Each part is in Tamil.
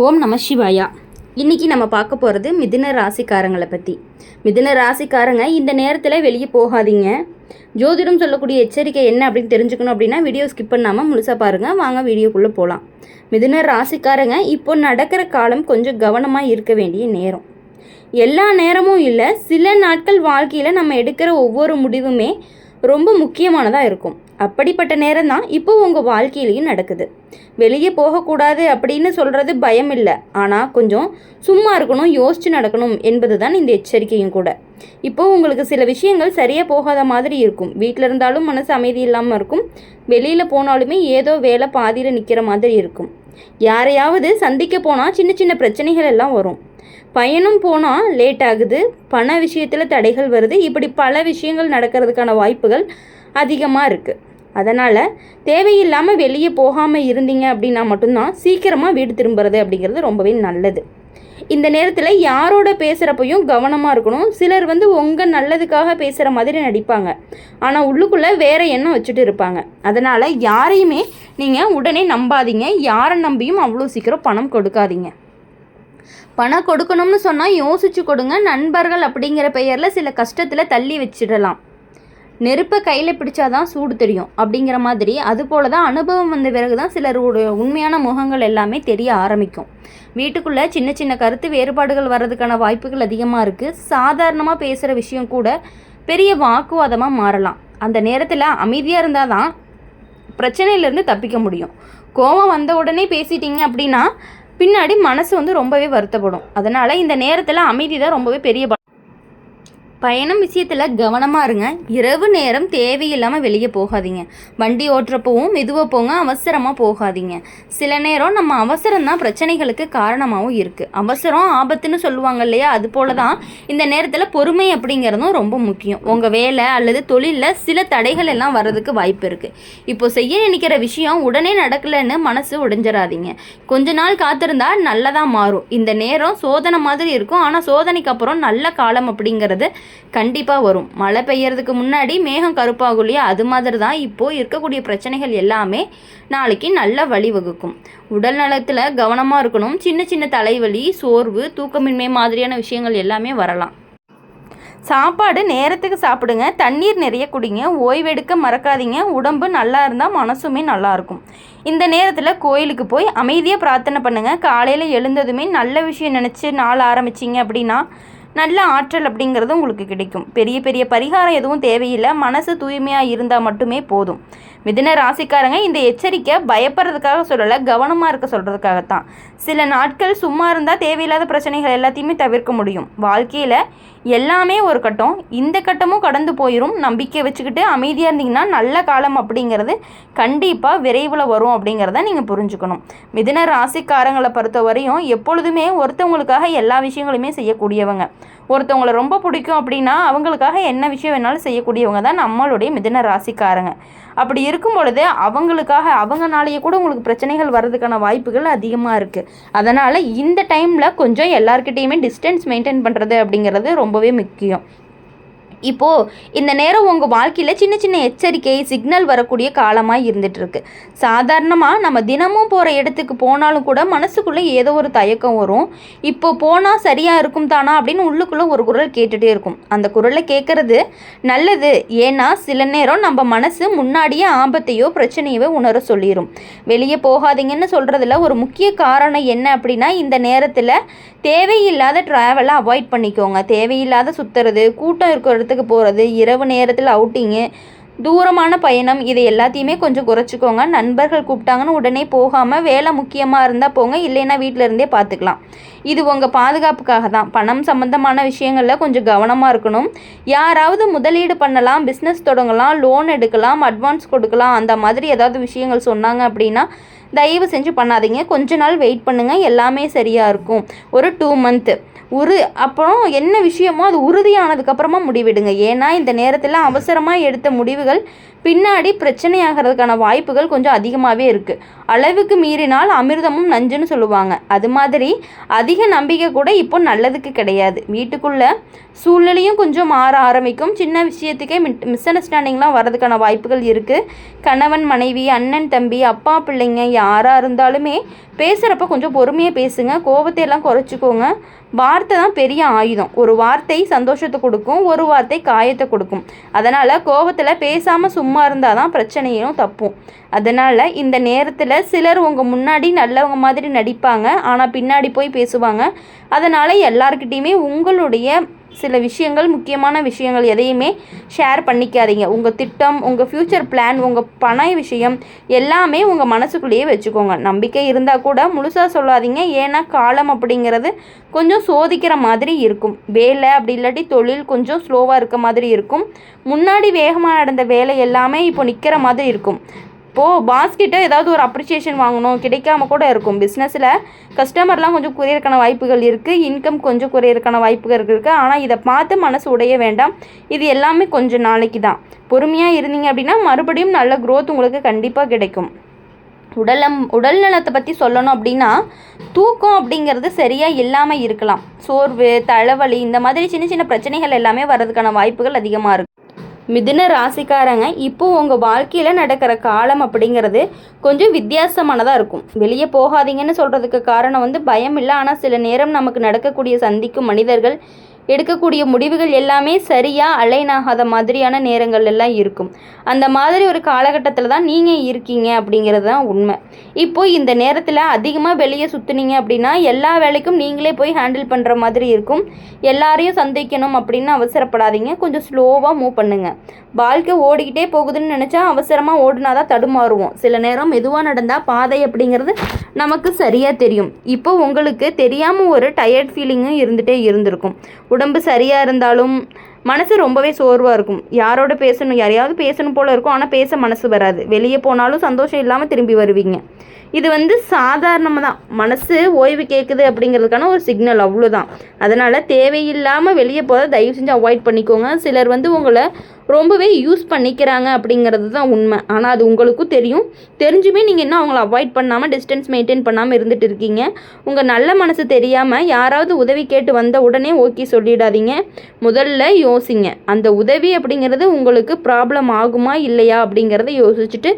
ஓம் நம சிவாயா. இன்றைக்கி நம்ம பார்க்க போகிறது மிதுன ராசிக்காரங்களை பற்றி. மிதுன ராசிக்காரங்க இந்த நேரத்தில் வெளியே போகாதீங்க. ஜோதிடம் சொல்லக்கூடிய எச்சரிக்கை என்ன அப்படின்னு தெரிஞ்சுக்கணும் அப்படின்னா வீடியோ ஸ்கிப் பண்ணாமல் முழுசாக பாருங்கள். வாங்க வீடியோக்குள்ளே போகலாம். மிதுன ராசிக்காரங்க இப்போ நடக்கிற காலம் கொஞ்சம் கவனமாக இருக்க வேண்டிய நேரம். எல்லா நேரமும் இல்லை, சில நாட்கள் வாழ்க்கையில் நம்ம எடுக்கிற ஒவ்வொரு முடிவுமே ரொம்ப முக்கியமானதாக இருக்கும். அப்படிப்பட்ட நேரம் தான் இப்போ உங்கள் வாழ்க்கையிலையும் நடக்குது. வெளியே போகக்கூடாது அப்படின்னு சொல்கிறது பயம் இல்லை, ஆனால் கொஞ்சம் சும்மா இருக்கணும், யோசித்து நடக்கணும் என்பது தான் இந்த எச்சரிக்கையும் கூட. இப்போது உங்களுக்கு சில விஷயங்கள் சரியாக போகாத மாதிரி இருக்கும். வீட்டில் இருந்தாலும் மனசு அமைதி இல்லாமல் இருக்கும். வெளியில் போனாலுமே ஏதோ வேலை பாதியில் நிற்கிற மாதிரி இருக்கும். யாரையாவது சந்திக்க போனால் சின்ன சின்ன பிரச்சனைகள் எல்லாம் வரும். பயணம் போனால் லேட் ஆகுது, பண விஷயத்தில் தடைகள் வருது. இப்படி பல விஷயங்கள் நடக்கிறதுக்கான வாய்ப்புகள் அதிகமாக இருக்குது. அதனால் தேவையில்லாமல் வெளியே போகாமல் இருந்தீங்க அப்படின்னா மட்டும்தான் சீக்கிரமாக வீடு திரும்புறது அப்படிங்கிறது ரொம்பவே நல்லது. இந்த நேரத்தில் யாரோட பேசுகிறப்பையும் கவனமாக இருக்கணும். சிலர் உங்கள் நல்லதுக்காக பேசுகிற மாதிரி நடிப்பாங்க, ஆனால் உள்ளுக்குள்ளே வேறு எண்ணம் வச்சுட்டு இருப்பாங்க. அதனால் யாரையுமே நீங்கள் உடனே நம்பாதீங்க. யாரை நம்பியும் அவ்வளோ சீக்கிரம் பணம் கொடுக்காதீங்க. பணம் கொடுக்கணும்னு சொன்னால் யோசிச்சு கொடுங்க. நண்பர்கள் அப்படிங்கிற பெயரில் சில கஷ்டத்தில் தள்ளி வச்சிடலாம். நெருப்பை கையில் பிடிச்சாதான் சூடு தெரியும் அப்படிங்கிற மாதிரி, அதுபோல தான் அனுபவம் வந்த பிறகு தான் சிலருடைய உண்மையான முகங்கள் எல்லாமே தெரிய ஆரம்பிக்கும். வீட்டுக்குள்ளே சின்ன சின்ன கருத்து வேறுபாடுகள் வர்றதுக்கான வாய்ப்புகள் அதிகமாக இருக்குது. சாதாரணமாக பேசுகிற விஷயம் கூட பெரிய வாக்குவாதமாக மாறலாம். அந்த நேரத்தில் அமைதியாக இருந்தால் தான் பிரச்சனையிலேருந்து தப்பிக்க முடியும். கோபம் வந்த உடனே பேசிட்டீங்க அப்படின்னா பின்னாடி மனசு ரொம்பவே வருத்தப்படும். அதனால் இந்த நேரத்தில் அமைதி தான் ரொம்பவே பெரிய பயணம் விஷயத்தில் கவனமாக இருங்க. இரவு நேரம் தேவையில்லாமல் வெளியே போகாதீங்க. வண்டி ஓட்டுறப்பவும் மெதுவாக போங்க, அவசரமாக போகாதீங்க. சில நேரம் நம்ம அவசரம் தான் பிரச்சனைகளுக்கு காரணமாகவும் இருக்குது. அவசரம் ஆபத்துன்னு சொல்லுவாங்க இல்லையா, அது போல தான் இந்த நேரத்தில் பொறுமை அப்படிங்கிறதும் ரொம்ப முக்கியம். உங்கள் வேலை அல்லது தொழிலில் சில தடைகள் எல்லாம் வர்றதுக்கு வாய்ப்பு இருக்குது. இப்போ செய்ய நினைக்கிற விஷயம் உடனே நடக்கலைன்னு மனசு உடைஞ்சிடாதீங்க. கொஞ்ச நாள் காத்திருந்தால் நல்லதாக மாறும். இந்த நேரம் சோதனை மாதிரி இருக்கும், ஆனால் சோதனைக்கு அப்புறம் நல்ல காலம் அப்படிங்கிறது கண்டிப்பாக வரும். மழை பெய்யறதுக்கு முன்னாடி மேகம் கருப்பாகும் இல்லையா, அது மாதிரி தான் இப்போது இருக்கக்கூடிய பிரச்சனைகள் எல்லாமே நாளைக்கு நல்ல வழிவகுக்கும். உடல் நலத்தில் கவனமாக இருக்கணும். சின்ன சின்ன தலைவலி, சோர்வு, தூக்கமின்மை மாதிரியான விஷயங்கள் எல்லாமே வரலாம். சாப்பாடு நேரத்துக்கு சாப்பிடுங்க. தண்ணீர் நிறைய குடிங்க. ஓய்வெடுக்க மறக்காதீங்க. உடம்பு நல்லா இருந்தால் மனசுமே நல்லாயிருக்கும். இந்த நேரத்தில் கோயிலுக்கு போய் அமைதியாக பிரார்த்தனை பண்ணுங்கள். காலையில் எழுந்ததுமே நல்ல விஷயம் நினச்சி நாள் ஆரம்பிச்சிங்க அப்படின்னா நல்ல ஆற்றல் அப்படிங்கிறது உங்களுக்கு கிடைக்கும். பெரிய பெரிய பரிகாரம் எதுவும் தேவையில்லை. மனசு தூய்மையாக இருந்தால் மட்டுமே போதும். மிதுன ராசிக்காரங்க இந்த எச்சரிக்கை பயப்படுறதுக்காக சொல்லலை, கவனமாக இருக்க சொல்கிறதுக்காகத்தான். சில நாட்கள் சும்மா இருந்தால் தேவையில்லாத பிரச்சனைகள் எல்லாத்தையுமே தவிர்க்க முடியும். வாழ்க்கையில் எல்லாமே ஒரு கட்டம், இந்த கட்டமும் கடந்து போயிடும். நம்பிக்கை வச்சுக்கிட்டு அமைதியாக இருந்தீங்கன்னா நல்ல காலம் அப்படிங்கிறது கண்டிப்பாக விரைவில் வரும் அப்படிங்கிறத நீங்கள் புரிஞ்சுக்கணும். மிதுன ராசிக்காரங்களை பொறுத்த வரையும் எப்பொழுதுமே ஒருத்தவங்களுக்காக எல்லா விஷயங்களுமே செய்யக்கூடியவங்க. ஒருத்தவங்களை ரொம்ப பிடிக்கும் அப்படின்னா அவங்களுக்காக என்ன விஷயம் வேணாலும் செய்யக்கூடியவங்க தான் நம்மளுடைய மிதுன ராசிக்காரங்க. அப்படி இருக்கும் பொழுது அவங்களுக்காக அவங்கனாலேயே கூட உங்களுக்கு பிரச்சனைகள் வர்றதுக்கான வாய்ப்புகள் அதிகமாக இருக்குது. அதனால் இந்த டைமில் கொஞ்சம் எல்லாருக்கிட்டேயுமே டிஸ்டன்ஸ் மெயின்டைன் பண்ணுறது அப்படிங்கிறது ரொம்பவே முக்கியம். இப்போது இந்த நேரம் உங்கள் வாழ்க்கையில் சின்ன சின்ன எச்சரிக்கை சிக்னல் வரக்கூடிய காலமாக இருந்துகிட்ருக்கு. சாதாரணமாக நம்ம தினமும் போகிற இடத்துக்கு போனாலும் கூட மனசுக்குள்ளே ஏதோ ஒரு தயக்கம் வரும். இப்போ போனால் சரியாக இருக்கும் தானா அப்படின்னு உள்ளுக்குள்ளே ஒரு குரல் கேட்டுகிட்டே இருக்கும். அந்த குரலை கேட்குறது நல்லது. ஏன்னா சில நேரம் நம்ம மனசு முன்னாடியே ஆபத்தையோ பிரச்சனையோ உணர சொல்லிடும். வெளியே போகாதீங்கன்னு சொல்கிறதுல ஒரு முக்கிய காரணம் என்ன அப்படின்னா, இந்த நேரத்தில் தேவையில்லாத ட்ராவலை அவாய்ட் பண்ணிக்கோங்க. தேவையில்லாத சுற்றுறது, கூட்டம் இருக்கிற இடத்துக்கு போகிறது, இரவு நேரத்தில் அவுட்டிங்கு, தூரமான பயணம், இதை எல்லாத்தையுமே கொஞ்சம் குறைச்சிக்கோங்க. நண்பர்கள் கூப்பிட்டாங்கன்னு உடனே போகாமல் வேலை முக்கியமாக இருந்தால் போங்க, இல்லைன்னா வீட்டில் இருந்தே பார்த்துக்கலாம். இது உங்கள் பாதுகாப்புக்காக தான். பணம் சம்மந்தமான விஷயங்களில் கொஞ்சம் கவனமாக இருக்கணும். யாராவது முதலீடு பண்ணலாம், பிஸ்னஸ் தொடங்கலாம், லோன் எடுக்கலாம், அட்வான்ஸ் கொடுக்கலாம், அந்த மாதிரி ஏதாவது விஷயங்கள் சொன்னாங்க அப்படின்னா தயவு செஞ்சு பண்ணாதீங்க. கொஞ்ச நாள் வெயிட் பண்ணுங்கள், எல்லாமே சரியாக இருக்கும். ஒரு 2 மந்த்து அப்புறம் என்ன விஷயமோ அது உறுதியானதுக்கப்புறமா முடிவிடுங்க. ஏன்னா இந்த நேரத்தில் அவசரமாக எடுத்த முடிவுகள் பின்னாடி பிரச்சனை ஆகிறதுக்கான வாய்ப்புகள் கொஞ்சம் அதிகமாகவே இருக்குது. அளவுக்கு மீறினால் அமிர்தமும் நஞ்சுன்னு சொல்லுவாங்க. அது மாதிரி அதிக நம்பிக்கை கூட இப்போ நல்லதுக்கு கிடையாது. வீட்டுக்குள்ளே சூழ்நிலையும் கொஞ்சம் மாற ஆரம்பிக்கும். சின்ன விஷயத்துக்கே மிஸ் அண்டர்ஸ்டாண்டிங்லாம் வர்றதுக்கான வாய்ப்புகள் இருக்குது. கணவன் மனைவி, அண்ணன் தம்பி, அப்பா பிள்ளைங்க யாராக இருந்தாலுமே பேசுகிறப்ப கொஞ்சம் பொறுமையாக பேசுங்க. கோபத்தையெல்லாம் குறைச்சிக்கோங்க. வார்த்தை தான் பெரிய ஆயுதம். ஒரு வார்த்தை சந்தோஷத்தை கொடுக்கும், ஒரு வார்த்தை காயத்தை கொடுக்கும். அதனால் கோபத்தில் பேசாமல் சும்மா இருந்தால் தான் பிரச்சனையும் தப்பும். அதனால் இந்த நேரத்தில் சிலர் உங்கள் முன்னாடி நல்லவங்க மாதிரி நடிப்பாங்க, ஆனால் பின்னாடி போய் பேசுவாங்க. அதனால் எல்லார்கிட்டையுமே உங்களுடைய சில விஷயங்கள், முக்கியமான விஷயங்கள் எதையுமே ஷேர் பண்ணிக்காதீங்க. உங்கள் திட்டம், உங்கள் ஃப்யூச்சர் பிளான், உங்கள் பண விஷயம் எல்லாமே உங்கள் மனசுக்குள்ளேயே வச்சுக்கோங்க. நம்பிக்கை இருந்தால் கூட முழுசாக சொல்லாதீங்க. ஏன்னா காலம் அப்படிங்கிறது கொஞ்சம் சோதிக்கிற மாதிரி இருக்கும். வேலை அப்படி இல்லாட்டி தொழில் கொஞ்சம் ஸ்லோவாக இருக்க மாதிரி இருக்கும். முன்னாடி வேகமாக நடந்த வேலை எல்லாமே இப்போ நிற்கிற மாதிரி இருக்கும். இப்போது பாஸ்கிட்ட ஏதாவது ஒரு அப்ரிசியேஷன் வாங்கணும், கிடைக்காம கூட இருக்கும். பிஸ்னஸில் கஸ்டமர்லாம் கொஞ்சம் குறையிறதுக்கான வாய்ப்புகள் இருக்குது. இன்கம் கொஞ்சம் குறையிறதுக்கான வாய்ப்புகள் இருக்குது. ஆனால் இதை பார்த்து மனசு உடைய வேண்டாம். இது எல்லாமே கொஞ்சம் நாளைக்கு தான். பொறுமையாக இருந்தீங்க அப்படின்னா மறுபடியும் நல்ல க்ரோத் உங்களுக்கு கண்டிப்பாக கிடைக்கும். உடல் நலத்தை பற்றி சொல்லணும் அப்படின்னா, தூக்கம் அப்படிங்கிறது சரியாக இல்லாமல் இருக்கலாம். சோர்வு, தலைவலி, இந்த மாதிரி சின்ன சின்ன பிரச்சனைகள் எல்லாமே வர்றதுக்கான வாய்ப்புகள் அதிகமாக இருக்குது. மிதுன ராசிக்காரங்க இப்போது உங்கள் வாழ்க்கையில் நடக்கிற காலம் அப்படிங்கிறது கொஞ்சம் வித்தியாசமானதாக இருக்கும். வெளியே போகாதீங்கன்னு சொல்கிறதுக்கு காரணம் பயம் இல்லை. ஆனால் சில நேரம் நமக்கு நடக்கக்கூடிய சந்திக்கும் மனிதர்கள் எடுக்கக்கூடிய முடிவுகள் எல்லாமே சரியாக அலைன் ஆகாத மாதிரியான நேரங்கள் எல்லாம் இருக்கும். அந்த மாதிரி ஒரு காலகட்டத்தில் தான் நீங்கள் இருக்கீங்க அப்படிங்கிறது தான் உண்மை. இப்போது இந்த நேரத்தில் அதிகமாக வெளியே சுற்றுனீங்க அப்படின்னா எல்லா வேலைக்கும் நீங்களே போய் ஹேண்டில் பண்ணுற மாதிரி இருக்கும். எல்லாரையும் சந்திக்கணும் அப்படின்னு அவசரப்படாதீங்க. கொஞ்சம் ஸ்லோவாக மூவ் பண்ணுங்கள். வாழ்க்கை ஓடிக்கிட்டே போகுதுன்னு நினச்சா அவசரமாக ஓடினா தான் தடுமாறுவோம். சில நேரம் மெதுவாக நடந்தால் பாதை அப்படிங்கிறது நமக்கு சரியாக தெரியும். இப்போ உங்களுக்கு தெரியாமல் ஒரு டயர்ட் ஃபீலிங்கும் இருந்திருக்கும். உடம்பு சரியாக இருந்தாலும் மனசு ரொம்பவே சோர்வாக இருக்கும். யாரோட பேசணும், யாரையாவது பேசணும் போல் இருக்கும். ஆனால் பேச மனசு வராது. வெளியே போனாலும் சந்தோஷம் இல்லாமல் திரும்பி வருவீங்க. இது சாதாரணமாக தான். மனசு ஓய்வு கேட்குது அப்படிங்கிறதுக்கான ஒரு சிக்னல், அவ்வளோதான். அதனால் தேவையில்லாமல் வெளியே போகிறத தயவு செஞ்சு அவாய்ட் பண்ணிக்கோங்க. சிலர் உங்களை ரொம்பவே யூஸ் பண்ணிக்கிறாங்க அப்படிங்கிறது தான் உண்மை. ஆனால் அது உங்களுக்கும் தெரியும். தெரிஞ்சுமே நீங்கள் இன்னும் அவங்கள அவாய்ட் பண்ணாமல், டிஸ்டன்ஸ் மெயின்டைன் பண்ணாமல் இருந்துட்டு இருக்கீங்க. உங்கள் நல்ல மனசு தெரியாமல் யாராவது உதவி கேட்டு வந்த உடனே ஓகே சொல்லிடாதீங்க. முதல்ல யோசிங்க. அந்த உதவி அப்படிங்கிறது உங்களுக்கு ப்ராப்ளம் ஆகுமா இல்லையா அப்படிங்கிறத யோசிச்சுட்டு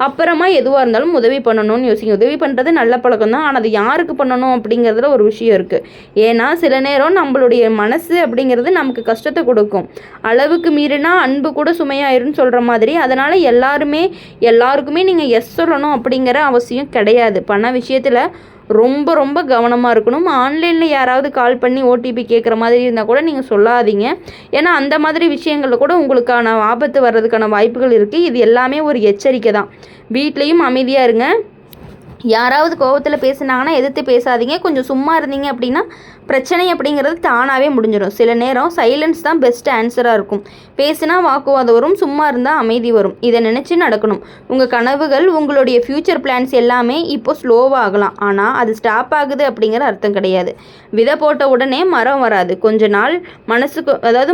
அப்புறமா எதுவாக இருந்தாலும் உதவி பண்ணணும்னு யோசிங்க. உதவி பண்ணுறது நல்ல பழக்கம் தான். ஆனால் அது யாருக்கு பண்ணணும் அப்படிங்கிறதுல ஒரு விஷயம் இருக்குது. ஏன்னா சில நேரம் நம்மளுடைய மனசு அப்படிங்கிறது நமக்கு கஷ்டத்தை கொடுக்கும். அளவுக்கு மீறினா அன்பு கூட சுமையாயிருன்னு சொல்கிற மாதிரி. அதனால் எல்லாருக்குமே நீங்கள் எஸ் சொல்லணும் அப்படிங்கிற அவசியம் கிடையாது. பண விஷயத்தில் ரொம்ப ரொம்ப கவனமாக இருக்கணும். ஆன்லைனில் யாராவது கால் பண்ணி ஓடிபி கேட்குற மாதிரி இருந்தால் கூட நீங்கள் சொல்லாதீங்க. ஏன்னா அந்த மாதிரி விஷயங்களில் கூட உங்களுக்கான ஆபத்து வர்றதுக்கான வாய்ப்புகள் இருக்குது. இது எல்லாமே ஒரு எச்சரிக்கை தான். வீட்லேயும் அமைதியாக இருங்க. யாராவது கோபத்தில் பேசுனாங்கன்னா எதிர்த்து பேசாதீங்க. கொஞ்சம் சும்மா இருந்தீங்க அப்படின்னா பிரச்சனை அப்படிங்கிறது தானாகவே முடிஞ்சிடும். சில நேரம் சைலன்ஸ் தான் பெஸ்ட் ஆன்சராக இருக்கும். பேசினா வாக்குவாதம் வரும், சும்மா இருந்தால் அமைதி வரும். இதை நினச்சி நடக்கணும். உங்கள் கனவுகள், உங்களுடைய ஃப்யூச்சர் பிளான்ஸ் எல்லாமே இப்போ ஸ்லோவாகலாம். ஆனால் அது ஸ்டாப் ஆகுது அப்படிங்கிற அர்த்தம் கிடையாது. விதை போட்ட உடனே மரம் வராது. கொஞ்ச நாள்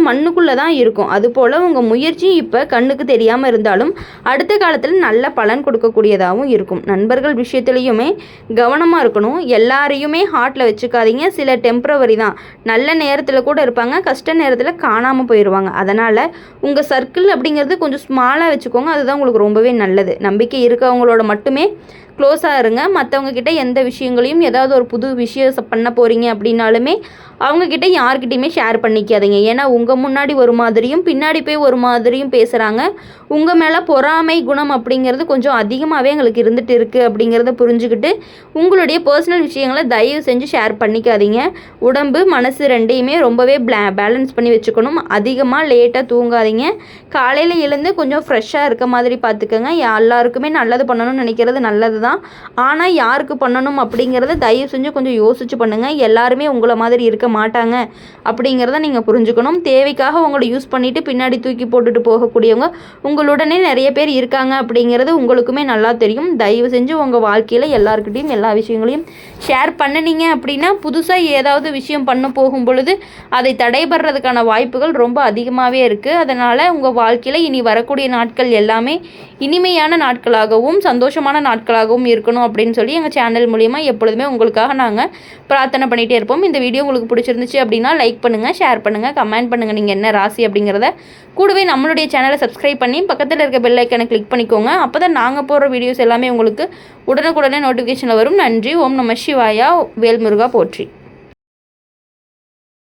மண்ணுக்குள்ளே தான் இருக்கும். அதுபோல் உங்கள் முயற்சி இப்போ கண்ணுக்கு தெரியாமல் இருந்தாலும் அடுத்த காலத்தில் நல்ல பலன் கொடுக்கக்கூடியதாகவும் இருக்கும். நண்பர்கள் விஷயத்துலையுமே கவனமாக இருக்கணும். எல்லாரையுமே ஹார்ட்டில் வச்சுக்காதீங்க. சில டெம்ப்ரவரி தான். நல்ல நேரத்தில் கூட இருப்பாங்க, கஷ்ட நேரத்தில் காணாமல் போயிடுவாங்க. அதனால் உங்கள் சர்க்கிள் அப்படிங்கிறது கொஞ்சம் ஸ்மாலாக வச்சுக்கோங்க. அதுதான் உங்களுக்கு ரொம்பவே நல்லது. நம்பிக்கை இருக்கவங்களோட மட்டுமே க்ளோஸாக இருங்க. மற்றவங்க கிட்ட எந்த விஷயங்களையும், ஏதாவது ஒரு புது விஷயம் பண்ண போகிறீங்க அப்படின்னாலுமே அவங்கக்கிட்ட யார்கிட்டையுமே ஷேர் பண்ணிக்காதீங்க. ஏன்னா உங்கள் முன்னாடி ஒரு மாதிரியும் பின்னாடி போய் ஒரு மாதிரியும் பேசுகிறாங்க. உங்கள் மேலே பொறாமை குணம் அப்படிங்கிறது கொஞ்சம் அதிகமாகவே எங்களுக்கு இருந்துகிட்டு இருக்குது அப்படிங்கிறத புரிஞ்சுக்கிட்டு உங்களுடைய பர்சனல் விஷயங்களை தயவு செஞ்சு ஷேர் பண்ணிக்காதீங்க. உடம்பு மனசு ரெண்டையுமே ரொம்பவே பேலன்ஸ் பண்ணி வச்சுக்கணும். அதிகமாக லேட்டாக தூங்காதீங்க. காலையில் எழுந்து கொஞ்சம் ஃப்ரெஷ்ஷாக இருக்க மாதிரி பார்த்துக்கோங்க. எல்லாருக்குமே நல்லது பண்ணணும்னு நினைக்கிறது நல்லது தான். தான். ஆனால் யாருக்கு பண்ணணும் அப்படிங்கிறத தயவு செஞ்சு கொஞ்சம் யோசிச்சு பண்ணுங்கள். எல்லாருமே உங்களை மாதிரி இருக்க மாட்டாங்க அப்படிங்கிறத நீங்கள் புரிஞ்சுக்கணும். தேவைக்காக உங்களை யூஸ் பண்ணிவிட்டு பின்னாடி தூக்கி போட்டுட்டு போகக்கூடியவங்க உங்களுடனே நிறைய பேர் இருக்காங்க அப்படிங்கிறது உங்களுக்குமே நல்லா தெரியும். தயவு செஞ்சு உங்கள் வாழ்க்கையில் எல்லாருக்கிட்டையும் எல்லா விஷயங்களையும் ஷேர் பண்ணினீங்க அப்படின்னா புதுசாக ஏதாவது விஷயம் பண்ண போகும் பொழுது அதை தடைபடுறதுக்கான வாய்ப்புகள் ரொம்ப அதிகமாகவே இருக்குது. அதனால் உங்கள் வாழ்க்கையில் இனி வரக்கூடிய நாட்கள் எல்லாமே இனிமையான நாட்களாகவும் சந்தோஷமான நாட்களாகவும் இருக்கணும் அப்படின்னு சொல்லி எங்கள் சேனல் மூலிமா எப்பொழுதுமே உங்களுக்காக நாங்கள் பிரார்த்தனை பண்ணிகிட்டே இருப்போம். இந்த வீடியோ உங்களுக்கு பிடிச்சிருந்துச்சு அப்படின்னா லைக் பண்ணுங்கள், ஷேர் பண்ணுங்கள், கமெண்ட் பண்ணுங்கள் நீங்கள் என்ன ராசி அப்படிங்கிறத. கூடவே நம்மளுடைய சேனலை சப்ஸ்கிரைப் பண்ணி பக்கத்தில் இருக்க பெல் ஐக்கனை கிளிக் பண்ணிக்கோங்க. அப்போ தான் நாங்கள் போடுற வீடியோஸ் எல்லாமே உங்களுக்கு உடனுக்குடனே நோட்டிஃபிகேஷனில் வரும். நன்றி. ஓம் நம சிவாயா. வேல்முருகா போற்றி.